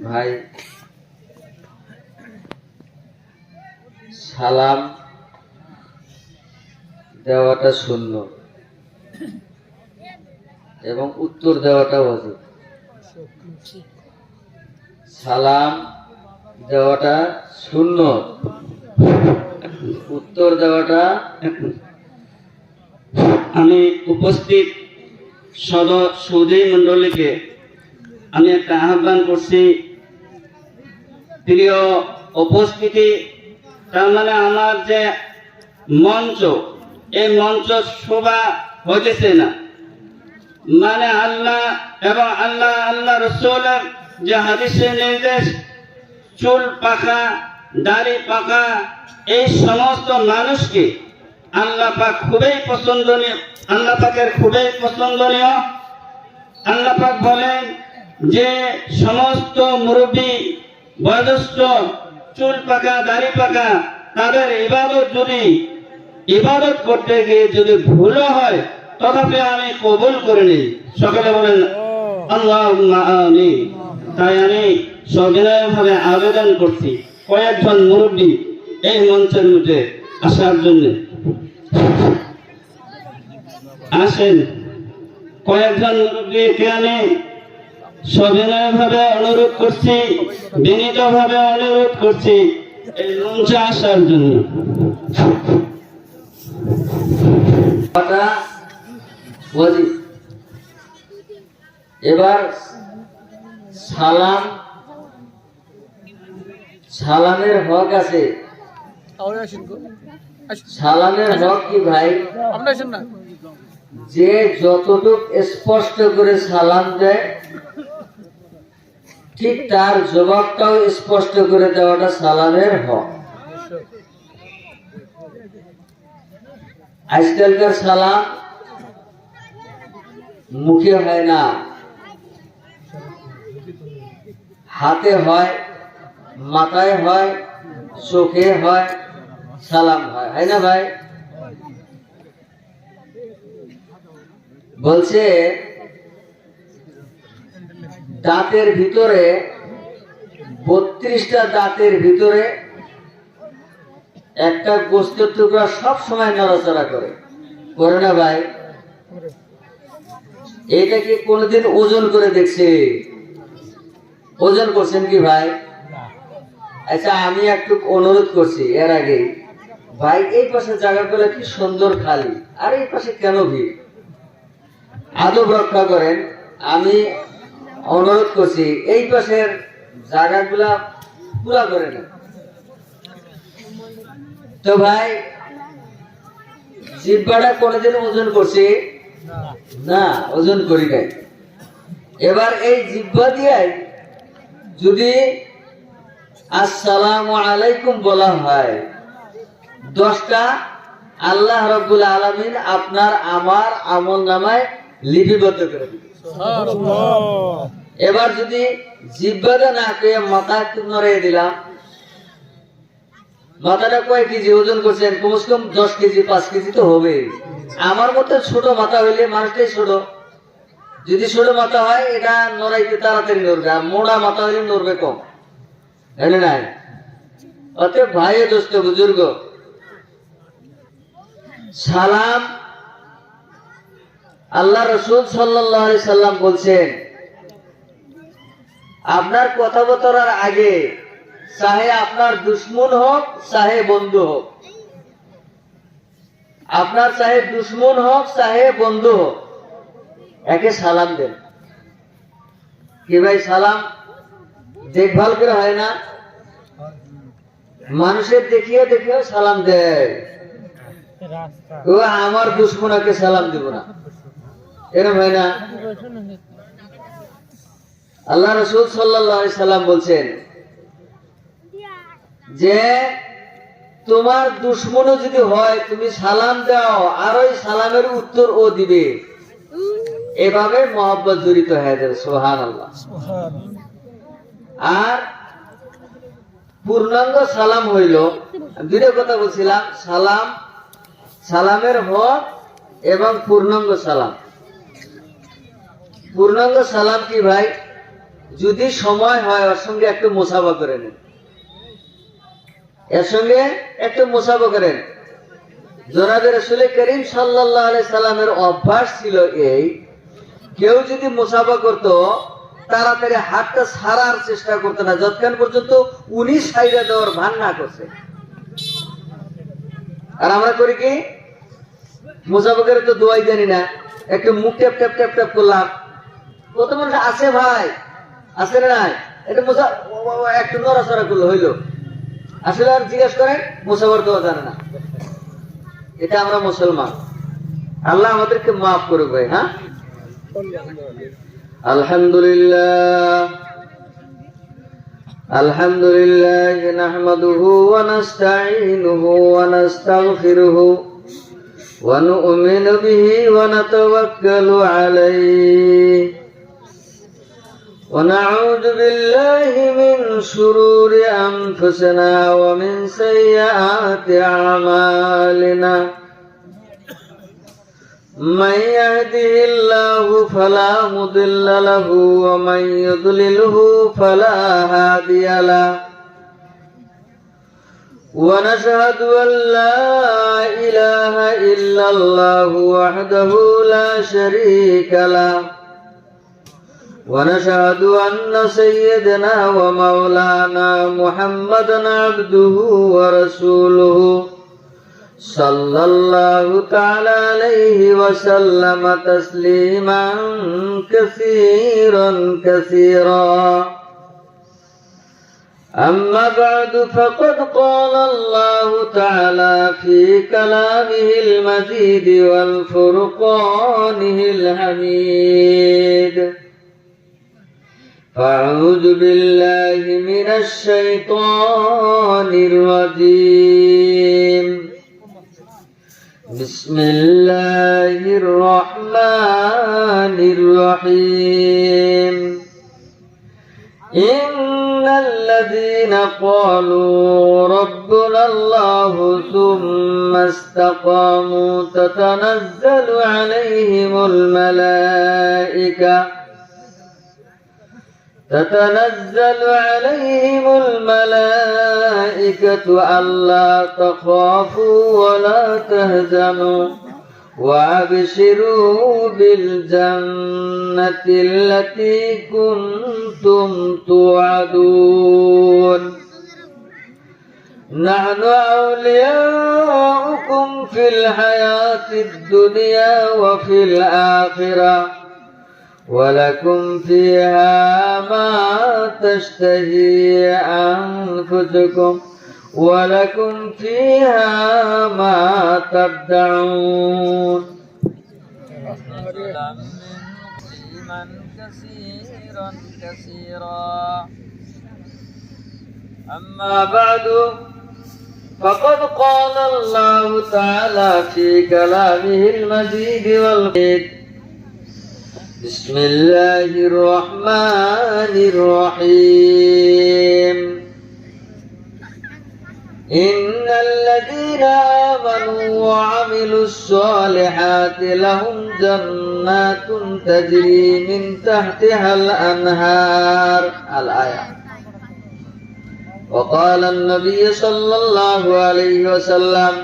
ভাই সালাম দেওয়াটা সুন্নত এবং উত্তর দেওয়াটা ওয়াজিব। সালাম দেওয়াটা সুন্নত, উত্তর দেওয়াটা। আমি উপস্থিত সৌদি মন্ডলীকে আমি একটা আহ্বান করছি, প্রিয় উপস্থিতি, তার মানে আমার যে মঞ্চ, এই মঞ্চ শোভা হইতেছে না। মানে আল্লাহ এবং আল্লাহ রসুলের যে হাদিসের নির্দেশ, চুল পাকা, দাড়ি পাকা, এই সমস্ত মানুষকে আল্লাহ পাক খুবই পছন্দনীয়, আল্লাহ পাকের খুবই পছন্দনীয়। আল্লাহ পাক বলেন যে সমস্ত মুরব্বী, বয়োজ্যেষ্ঠ, চুল পাকা, দাড়ি পাকা, তাদের ইবাদত করতে গিয়ে যদি ভুলও হয় তথাপি আমি কবুল করে নিই। সকলে বলেন আল্লাহুম্মা আমিন। তাই আমি সবিনয়ভাবে আবেদন করছি কয়েকজন মুরব্বী এই মঞ্চের মধ্যে আসার জন্য। আসেন, কয়েকজন মুরব্বীকে আমি সবিনয়ভাবে অনুরোধ করছি, বিনীতভাবে অনুরোধ করছি এই মঞ্চে আসার জন্য। এবার সালামের হক আছে। সালামের হক কি ভাই? যে যতটুক স্পষ্ট করে সালাম দেয় ঠিক তার জবাবটাও স্পষ্ট করে দেওয়াটা সালামের হক। আজকালকার সালাম মুখে হয় না, হাতে হয়, মাথায় হয়, চোখে হয়, সালাম হয়, হয় না ভাই? বলছে দাঁতের ভিতরে 32টা দাঁতের ভিতরে একটা গোস্তের টুকরা সব সময় নড়াচড়া করে না ভাই? এটা কি কোনদিন ওজন করে দেখছে? ওজন করছেন কি ভাই? আচ্ছা, আমি একটু অনুরোধ করছি এর আগে, ভাই এই পাশে জায়গাগুলো কি সুন্দর খালি, আর এই পাশে কেন ভিড়? আদব রক্ষা করেন। আমি অনুরোধ করছি এই পাশের জায়গাগুলা পুরা করে নেন। তো ভাই জিহ্বাটা কোনদিন ওজন করছি না, ওজন করি নাই। এবার এই জিহ্বা দিয়ে যদি আসসালামু আলাইকুম বলা হয়, 10টা আল্লাহ রাব্বুল আলামিন আপনার আমার আমলনামায় লিপিবদ্ধ করে দিবেন। এবার যদি জিহ্বাটা না পেয়ে মাথা একটু নড়িয়ে দিলাম, মাথাটা কয় কেজি ওজন করছেন? কমসে কম 10 কেজি 5 কেজি তো হবে। আমার মতো ছোট মাথা হইলে মানুষটাই ছোট। যদি ছোট মাথা হয় এটা নড়াইতে তাড়াতাড়ি নড়বে, আর মোড়া মাথা হইলে নড়বে কম, তাই না? অতএব ভাই ও দোস্ত বুজুর্গ, সালাম আল্লাহ রাসূল সাল্লাল্লাহু আলাইহি সাল্লাম বলছেন, আপনার কথাবার্তার আগে চাহে আপনার দুশ্মন হোক চাহে বন্ধু হোক, আপনার চাহে দুশ্মন হোক চাহে বন্ধু হোক, একে সালাম দেন। কি ভাই, সালাম দেখভাল করে হয় না? মানুষের দেখিয়েও সালাম দেয়। ও আমার দুশ্মনকে সালাম দিব না, এরকম হয় না? আল্লাহ রাসূল সাল্লাল্লাহু আলাইহি সাল্লাম বলছেন যে তোমার দুশ্মনও যদি হয় তুমি সালাম দাও, আর ওই সালামের উত্তর ও দিবে, এভাবে মহব্বত জড়িত হয়ে যাবে। সুবহানাল্লাহ। আর পূর্ণাঙ্গ সালাম হইল, দুটো কথা বলছিলাম, সালামের হক এবং পূর্ণাঙ্গ সালাম। পূর্ণাঙ্গ সালাম কি ভাই? যদি সময় হয় ওর সঙ্গে একটু মুসাফা করে নেন, এর সঙ্গে একটু মুসাফা করেন। জনাবে রাসূল করিম সাল্লাল্লাহু আলাইহি সাল্লামের অভ্যাস ছিল এই, কেউ যদি মুসাফা করত তাড়াতাড়ি হাতটা ছাড়ার চেষ্টা করতো না যতক্ষণ পর্যন্ত উনি সাইডে দেওয়ার ভান না করছে। আর আমরা করি কি, মুসাফা করে তো দোয়াই জানি না, একটু মুখ ট্যাপ ট্যাপ ট্যাপ ট্যাপ করলাম, কত মানুষ আছে ভাই, আছে না নাই, এটা একটু নড়াচড়া করলে হইলো। আসলে আর জিজ্ঞেস করেন মুসাফার দোয়া জানে না। এটা আমরা মুসলমান, আল্লাহ আমাদেরকে মাফ করুক ভাই। হ্যাঁ, আলহামদুলিল্লাহ আলহামদুলিল্লাহ নাহমাদুহু ওয়া নাস্তাঈনুহু ওয়া নাস্তাগফিরুহু ওয়া নু'মিনু বিহি ওয়া নাতাওয়াক্কালু আলাইহি ওয়া নাউযু বিল্লাহি মিন শুরুরি আনফুসিনা ওয়া মিন সাইয়্যাতি আ'মালিনা। من يهده الله فلا مضل له ومن يضلله فلا هادي له ونشهد أن لا إله إلا الله وحده لا شريك له ونشهد أن سيدنا ومولانا محمدا عبده ورسوله صلى الله تعالى عليه وسلم تسليما كثيرا كثيرا. أما بعد فقد قال الله تعالى في كلامه المجيد والفرقانه الحميد: أعوذ بالله من الشيطان الرجيم. بسم الله الرحمن الرحيم. إن الذين قالوا ربنا الله ثم استقاموا تتنزل عليهم الملائكة ألا تخافوا ولا تهزنوا وأبشروا بالجنة التي كنتم توعدون. نحن أولياؤكم في الحياة الدنيا وفي الآخرة ولكم فيها ما تشتهي أنفسكم ولكم فيها ما تدعون. أما بعد فقد قال الله تعالى في كلامه المجيد والمجيد: بسم الله الرحمن الرحيم. إن الذين آمنوا وعملوا الصالحات لهم جنات تجري من تحتها الأنهار. الآية. وقال النبي صلى الله عليه وسلم: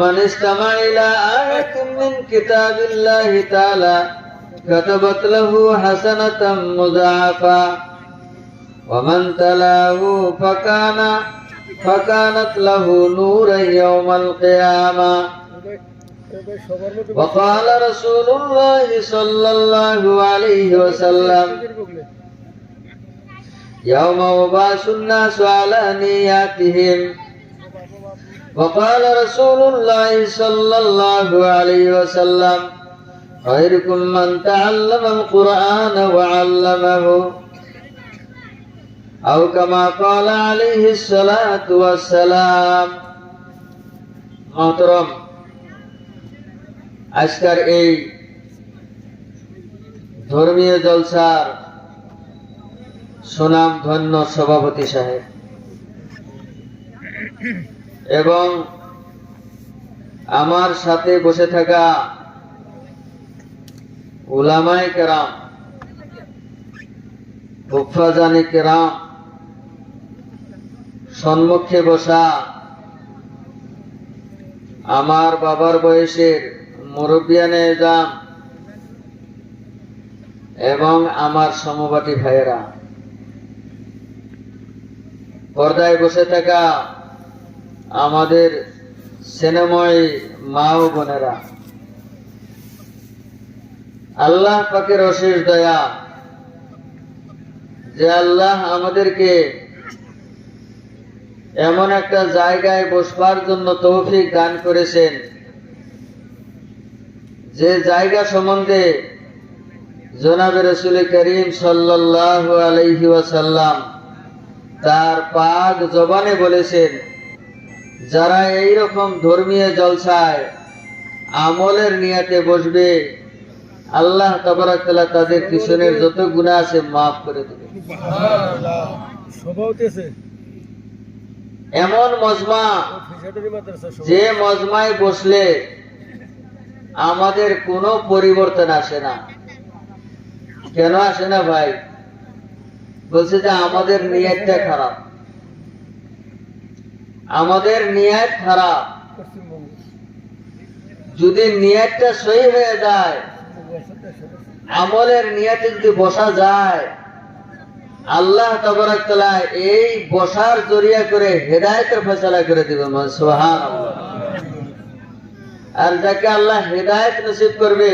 من استمع إلى آية من كتاب الله تعالى كتبت له حسنة مضاعفة ومن تلاه فكانت له نورا يوم القيامة. وقال رسول الله صلى الله عليه وسلم: يوم يبعث الناس على نياتهم. وقال رسول الله صلى الله عليه وسلم: خيركم من تعلم القرآن وعلمه. أو كما قال عليه الصلاة والسلام. محترم, আজকের এই ধর্মীয় জলসার সুনাম ধন্য সভাপতি সাহেব এবং আমার সাথে বসে থাকা উলামায়ে কেরাম, উফাজানি কেরাম, সম্মুখে বসা আমার বাবার বয়সের মুরব্বিয়ানে এজাম এবং আমার সমবাটি ভাইয়েরা, পর্দায় বসে থাকা আমাদের স্নেহময় মা ও বোনেরা, আল্লাহ পাকের অশেষ দয়া যে আল্লাহ আমাদেরকে এমন একটা জায়গায় বসবার জন্য তৌফিক দান করেছেন, যে জায়গা সম্বন্ধে জনাবে রাসূল করিম সাল্লাল্লাহু আলাইহি ওয়াসাল্লাম তার পাক জবানে বলেছেন, যারা এই রকম ধর্মীয় জলসায় আমলের নিয়তে বসবে, আল্লাহ তাবারক তাআলা তাদের পিছনের যত গুনাহ আছে মাফ করে দেবে। এমন মজমা, যে মজমায় বসলে আমাদের কোনো পরিবর্তন আসে না। কেন আসে না ভাই? বলছে যে আমাদের নিয়তটা খারাপ, আমাদের নিয়ত খারাপ। যদি নিয়তটা সহি হয়ে যায়, আমলের নিয়তে যদি বসা যায়, আল্লাহ তাবারক তাআলা এই বসার জরিয়া করে হেদায়েতের ফয়সালা করে দিবেন। সুবহানাল্লাহ। আর যাকে আল্লাহ হেদায়েত নসিব করবে,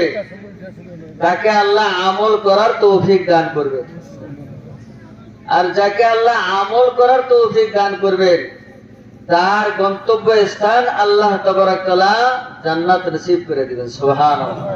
তাকে আল্লাহ আমল করার তৌফিক দান করবে। আর যাকে আল্লাহ আমল করার তৌফিক দান করবে, তার গন্তব্য স্থান আল্লাহ তাবারক তাআলা জান্নাত নসিব করে দিবেন। সুবহানাল্লাহ।